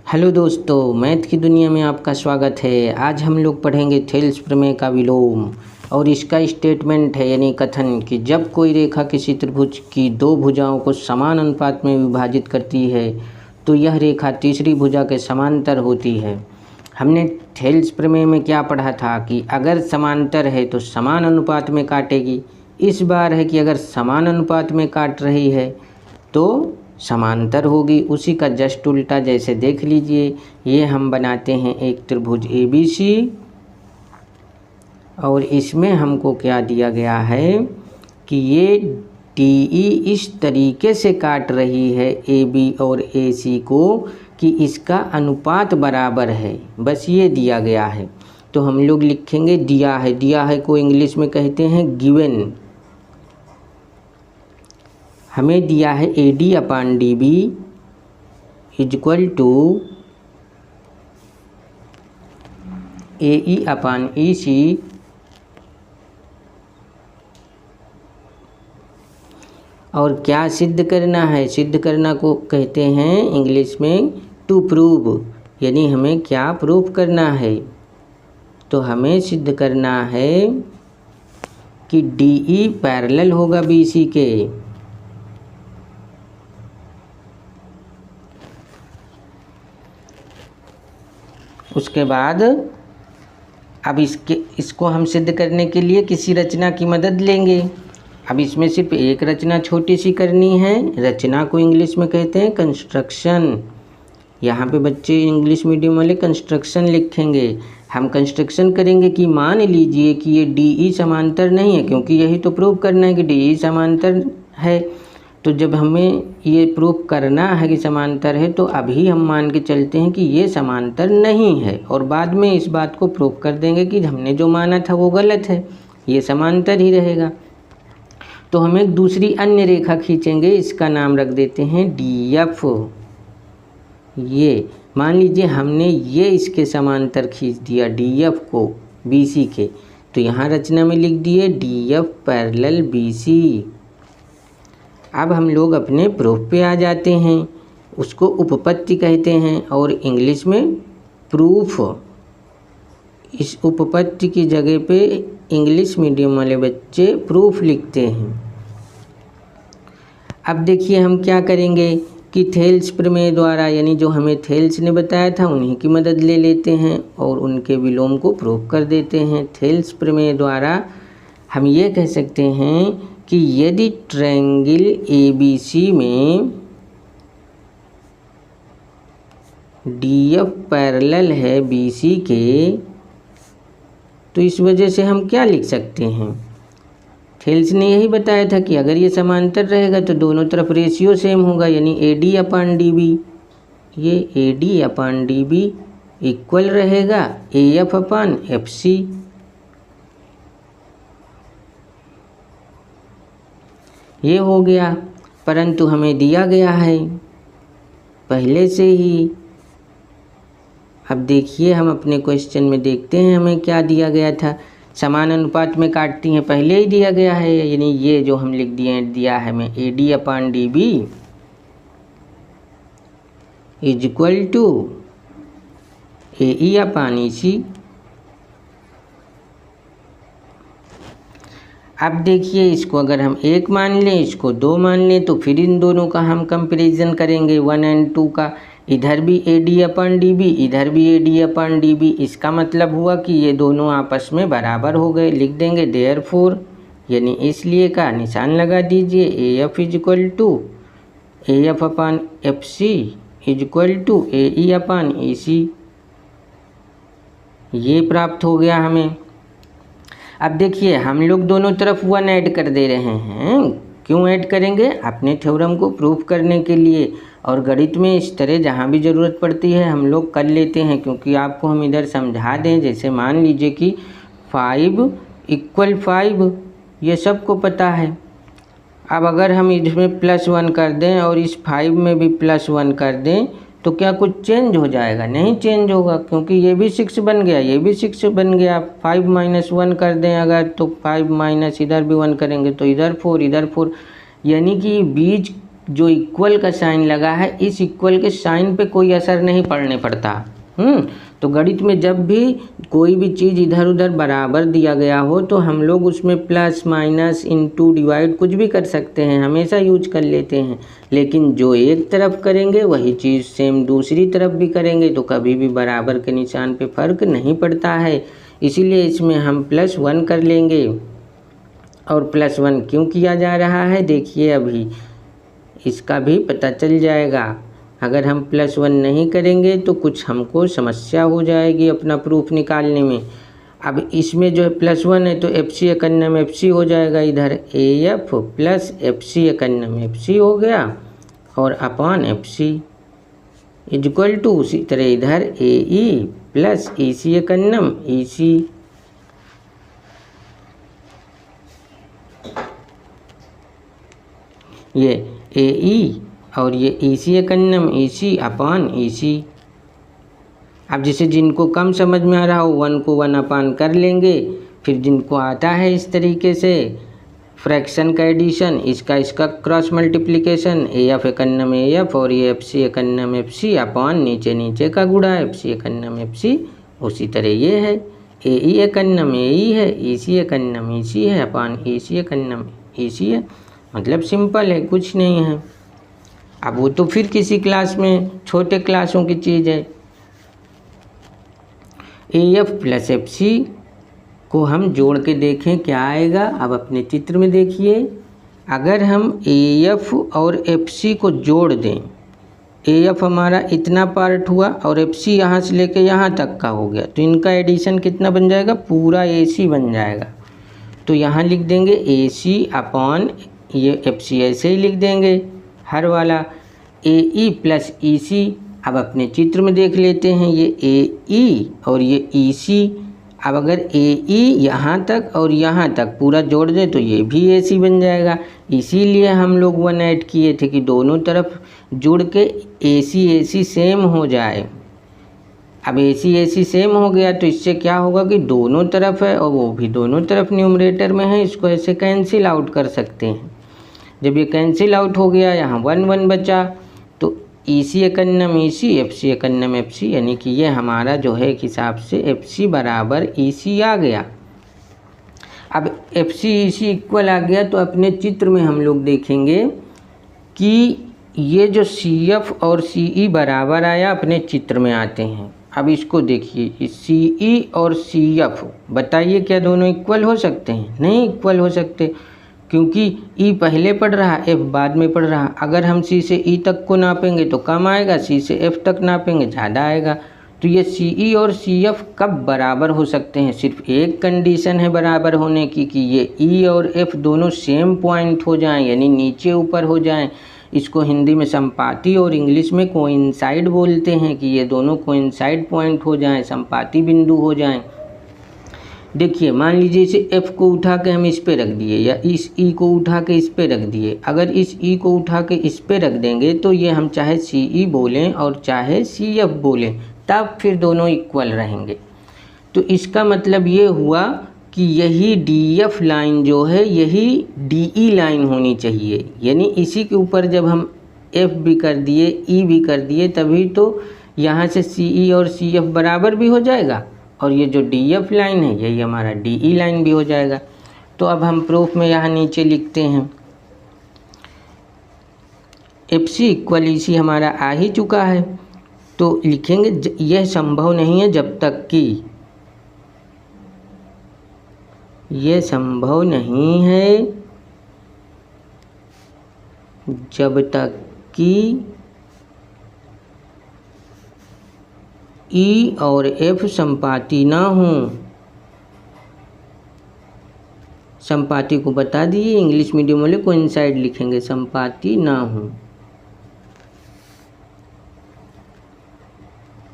Hello दोस्तों, math की दुनिया में आपका स्वागत है। आज हम लोग पढ़ेंगे थेल्स प्रमेय का विलोम और इसका स्टेटमेंट है यानी कथन कि जब कोई रेखा किसी त्रिभुज की दो भुजाओं को समान अनुपात में विभाजित करती है तो यह रेखा तीसरी भुजा के समांतर होती है। हमने थेल्स प्रमेय में क्या पढ़ा था कि अगर समांतर है तो समान अनुपात में काटेगी। इस बार है कि अगर समान अनुपात में काट रही है तो समांतर होगी। उसी का जस्ट उल्टा जैसे देख लीजिए, ये हम बनाते हैं एक त्रिभुज ABC और इसमें हमको क्या दिया गया है कि ये DE इस तरीके से काट रही है AB और AC को कि इसका अनुपात बराबर है। बस ये दिया गया है तो हम लोग लिखेंगे दिया है को इंग्लिश में कहते हैं गिवन। हमें दिया है AD/DB = AE/EC और क्या सिद्ध करना है? सिद्ध करना को कहते हैं इंग्लिश में टू प्रूव, यानी हमें क्या प्रूफ करना है। तो हमें सिद्ध करना है कि DE पैरेलल होगा BC के। उसके बाद अब इसको हम सिद्ध करने के लिए किसी रचना की मदद लेंगे। अब इसमें सिर्फ एक रचना छोटी सी करनी है। रचना को इंग्लिश में कहते हैं कंस्ट्रक्शन। यहाँ पे बच्चे इंग्लिश मीडियम वाले कंस्ट्रक्शन लिखेंगे। हम कंस्ट्रक्शन करेंगे कि मान लीजिए कि ये DE समांतर नहीं है, क्योंकि यही तो प्रूव करना है कि DE समांतर है। तो जब हमें ये प्रूफ करना है कि समांतर है तो अभी हम मान के चलते हैं कि ये समांतर नहीं है और बाद में इस बात को प्रूफ कर देंगे कि हमने जो माना था वो गलत है, ये समांतर ही रहेगा। तो हम एक दूसरी अन्य रेखा खींचेंगे, इसका नाम रख देते हैं DF। ये मान लीजिए हमने ये इसके समांतर खींच दिया DF को BC के, तो यहाँ रचना में लिख दिए DF पैरेलल BC। अब हम लोग अपने प्रूफ पे आ जाते हैं। उसको उपपत्ति कहते हैं और इंग्लिश में प्रूफ। इस उपपत्ति की जगह पे इंग्लिश मीडियम वाले बच्चे प्रूफ लिखते हैं। अब देखिए हम क्या करेंगे कि थेल्स प्रमेय द्वारा, यानी जो हमें थेल्स ने बताया था उन्हीं की मदद ले लेते हैं और उनके विलोम को प्रूफ कर देते हैं। थेल्स प्रमेय द्वारा हम ये कह सकते हैं कि यदि ट्रायंगल ABC में DF पैरेलल है BC के, तो इस वजह से हम क्या लिख सकते हैं? थेल्स ने यही बताया था कि अगर ये समांतर रहेगा तो दोनों तरफ रेशियो सेम होगा, यानी AD/DB। ये AD/DB इक्वल रहेगा AF/FC। ये हो गया, परंतु हमें दिया गया है पहले से ही। अब देखिए हम अपने क्वेश्चन में देखते हैं हमें क्या दिया गया था। समान अनुपात में काटती हैं, पहले ही दिया गया है, यानी ये जो हम लिख दिए दिया है हमें AD/DB = AE/EC। अब देखिए इसको अगर हम 1 मान लें, इसको 2 मान लें, तो फिर इन दोनों का हम कंपैरिजन करेंगे 1 और 2 का। इधर भी AD/DB, इधर भी AD/DB। इसका मतलब हुआ कि ये दोनों आपस में बराबर हो गए। लिख देंगे देयरफॉर, यानी इसलिए का निशान लगा दीजिए AF = AF/FC = AE/EC। ये प्राप्त हो गया हमें। अब देखिए हम लोग दोनों तरफ 1 ऐड कर दे रहे हैं। क्यों ऐड करेंगे? अपने थ्योरम को प्रूफ करने के लिए। और गणित में इस तरह जहाँ भी ज़रूरत पड़ती है हम लोग कर लेते हैं, क्योंकि आपको हम इधर समझा दें। जैसे मान लीजिए कि 5 = 5, ये सबको पता है। अब अगर हम इसमें +1 कर दें और इस 5 में भी +1 कर दें तो क्या कुछ चेंज हो जाएगा? नहीं चेंज होगा, क्योंकि ये भी 6 बन गया, ये भी 6 बन गया। 5 - 1 कर दें अगर, तो 5 - इधर भी 1 करेंगे तो इधर 4, इधर 4, यानी कि बीच जो इक्वल का साइन लगा है, इस इक्वल के साइन पे कोई असर नहीं पड़ने पड़ता। तो गणित में जब भी कोई भी चीज़ इधर उधर बराबर दिया गया हो तो हम लोग उसमें प्लस माइनस इनटू डिवाइड कुछ भी कर सकते हैं, हमेशा यूज कर लेते हैं। लेकिन जो एक तरफ करेंगे वही चीज़ सेम दूसरी तरफ भी करेंगे तो कभी भी बराबर के निशान पे फ़र्क नहीं पड़ता है। इसीलिए इसमें हम +1 कर लेंगे। और +1 क्यों किया जा रहा है देखिए, अभी इसका भी पता चल जाएगा। अगर हम +1 नहीं करेंगे तो कुछ हमको समस्या हो जाएगी अपना प्रूफ निकालने में। अब इसमें जो है +1 है तो FC एकन्नम FC हो जाएगा, इधर AF प्लस FC एकन्नम FC हो गया और अपॉन FC इक्वल टू उसी तरह इधर AE प्लस EC एकन्नम EC। ये AE और ये EC एकन्नम EC अपान EC। अब जैसे जिनको कम समझ में आ रहा हो 1 को 1 अपान कर लेंगे, फिर जिनको आता है इस तरीके से फ्रैक्शन का एडिशन, इसका क्रॉस मल्टीप्लिकेशन, AF एकन्नम AF और ये FC एकन्नम FC अपान नीचे का गुणा FC एकन्नम FC। उसी तरह ये है AE एकन्नम AE है, EC एकन्नम EC है अपान EC एकन्नम EC है। मतलब सिंपल है, कुछ नहीं है। अब वो तो फिर किसी क्लास में, छोटे क्लासों की चीज़ है। AF प्लस FC को हम जोड़ के देखें क्या आएगा। अब अपने चित्र में देखिए, अगर हम AF और FC को जोड़ दें, AF हमारा इतना पार्ट हुआ और FC यहाँ से लेके यहाँ तक का हो गया, तो इनका एडिशन कितना बन जाएगा, पूरा AC बन जाएगा। तो यहाँ लिख देंगे AC अपॉन ये FC ऐसे ही लिख देंगे हर वाला AE प्लस EC। अब अपने चित्र में देख लेते हैं, ये AE और ये EC। अब अगर AE यहाँ तक और यहाँ तक पूरा जोड़ दें तो ये भी AC बन जाएगा। इसीलिए हम लोग 1 ऐड किए थे कि दोनों तरफ जुड़ के AC सेम हो जाए। अब AC सेम हो गया तो इससे क्या होगा कि दोनों तरफ है और वो भी दोनों तरफ न्यूमरेटर में है, इसको ऐसे कैंसिल आउट कर सकते हैं। जब ये कैंसिल आउट हो गया, यहाँ 1 1 बचा, तो EC एकन्नम EC FC एकन्नम FC, यानी कि ये हमारा जो है एक हिसाब से FC बराबर EC आ गया। अब FC EC इक्वल आ गया तो अपने चित्र में हम लोग देखेंगे कि ये जो CF और CE बराबर आया, अपने चित्र में आते हैं। अब इसको देखिए, CE और CF बताइए क्या दोनों इक्वल हो सकते हैं? नहीं इक्वल हो सकते, क्योंकि E पहले पढ़ रहा, F बाद में पढ़ रहा। अगर हम C से E तक को नापेंगे तो कम आएगा, C से F तक नापेंगे ज़्यादा आएगा। तो ये CE और CF कब बराबर हो सकते हैं? सिर्फ एक कंडीशन है बराबर होने की कि ये E और F दोनों सेम पॉइंट हो जाएं, यानी नीचे ऊपर हो जाएं। इसको हिंदी में संपाती और इंग्लिश में कोइंसाइड बोलते हैं, कि ये दोनों कोइंसाइड पॉइंट हो जाएं, संपाती बिंदु हो जाएं। देखिए, मान लीजिए इसे F को उठा के हम इस पे रख दिए, या इस E को उठा के इस पे रख दिए। अगर इस E को उठा के इस पे रख देंगे तो ये हम चाहे CE बोलें और चाहे CF बोलें, तब फिर दोनों इक्वल रहेंगे। तो इसका मतलब ये हुआ कि यही DF लाइन जो है यही DE लाइन होनी चाहिए, यानी इसी के ऊपर जब हम F भी कर दिए E भी कर दिए तभी तो यहाँ से CE और CF बराबर भी हो जाएगा, और ये जो DF लाइन है यही हमारा DE लाइन भी हो जाएगा। तो अब हम प्रूफ में यहाँ नीचे लिखते हैं, FC इक्वल EC हमारा आ ही चुका है, तो लिखेंगे यह संभव नहीं है जब तक कि, यह संभव नहीं है जब तक कि E और F संपाती ना हों। संपाती को बता दिए, इंग्लिश मीडियम वाले कोइंसाइड लिखेंगे, संपाती ना हों।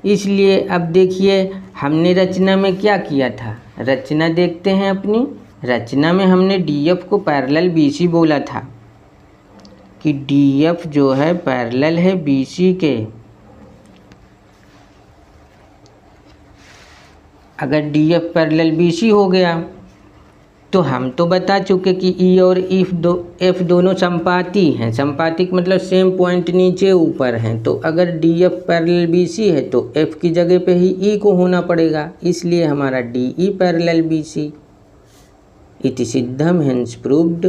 इसलिए अब देखिए हमने रचना में क्या किया था, रचना देखते हैं अपनी। रचना में हमने DF को पैरेलल BC बोला था कि DF जो है पैरेलल है BC के। अगर DF पैरेलल BC हो गया तो हम तो बता चुके कि ई और एफ दोनों संपाती हैं। संपातिक मतलब सेम पॉइंट नीचे ऊपर हैं। तो अगर D F parallel B C है तो एफ की जगह पे ही ई को होना पड़ेगा, इसलिए हमारा D E parallel B C. इति सिद्धम हेंस प्रूव्ड।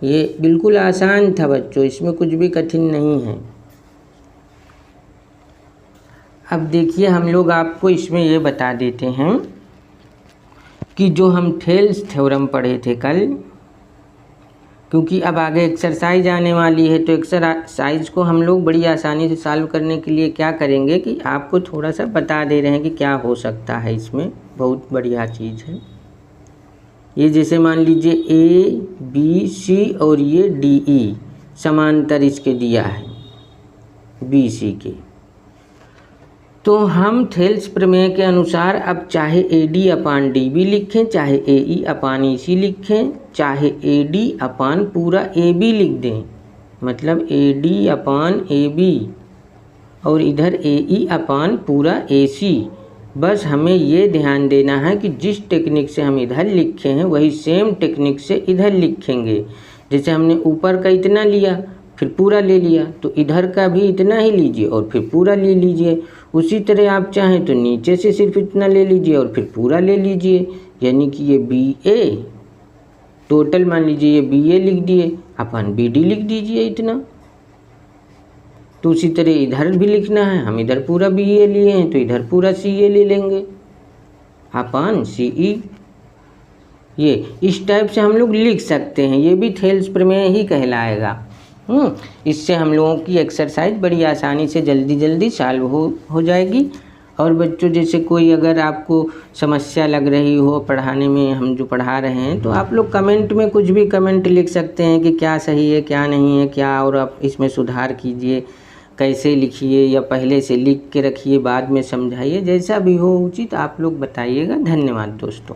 ये बिल्कुल आसान था बच्चों, इसमें कुछ भी कठिन नहीं है। अब देखिए हम लोग आपको इसमें ये बता देते हैं कि जो हम थेल्स थ्योरम पढ़े थे कल, क्योंकि अब आगे एक्सरसाइज आने वाली है, तो एक्सरसाइज को हम लोग बड़ी आसानी से सॉल्व करने के लिए क्या करेंगे कि आपको थोड़ा सा बता दे रहे हैं कि क्या हो सकता है इसमें। बहुत बढ़िया चीज़ है ये। जैसे मान लीजिए ए बी सी और ये डी ई समांतर इसके दिया है बी सी के, तो हम थेल्स प्रमेय के अनुसार अब चाहे A D upon D B लिखें, चाहे ए ई अपान ई सी लिखें, चाहे ए डी अपान पूरा ए बी लिख दें, मतलब ए डी अपान ए बी और इधर ए ई अपान पूरा ए सी। बस हमें ये ध्यान देना है कि जिस टेक्निक से हम इधर लिखे हैं वही सेम टेक्निक से इधर लिखेंगे। जैसे हमने ऊपर का इतना लिया फिर पूरा ले लिया, तो इधर का भी इतना ही लीजिए और फिर पूरा ले लीजिए। उसी तरह आप चाहें तो नीचे से सिर्फ इतना ले लीजिए और फिर पूरा ले लीजिए, यानी कि ये बी ए टोटल मान लीजिए ये बी ए लिख दिए, अपन बी डी लिख दीजिए इतना। तो उसी तरह इधर भी लिखना है, हम इधर पूरा बी ए लिए हैं तो इधर पूरा सी ए ले लेंगे अपन सी ई। ये इस टाइप से हम लोग लिख सकते हैं, ये भी थेल्स प्रमेय ही कहलाएगा। इससे हम लोगों की एक्सरसाइज बड़ी आसानी से जल्दी सॉल्व हो जाएगी। और बच्चों जैसे कोई अगर आपको समस्या लग रही हो पढ़ाने में, हम जो पढ़ा रहे हैं, तो आप लोग कमेंट में कुछ भी कमेंट लिख सकते हैं कि क्या सही है क्या नहीं है क्या, और आप इसमें सुधार कीजिए, कैसे लिखिए या पहले से लिख के रखिए बाद में समझाइए, जैसा भी हो उचित आप लोग बताइएगा। धन्यवाद दोस्तों।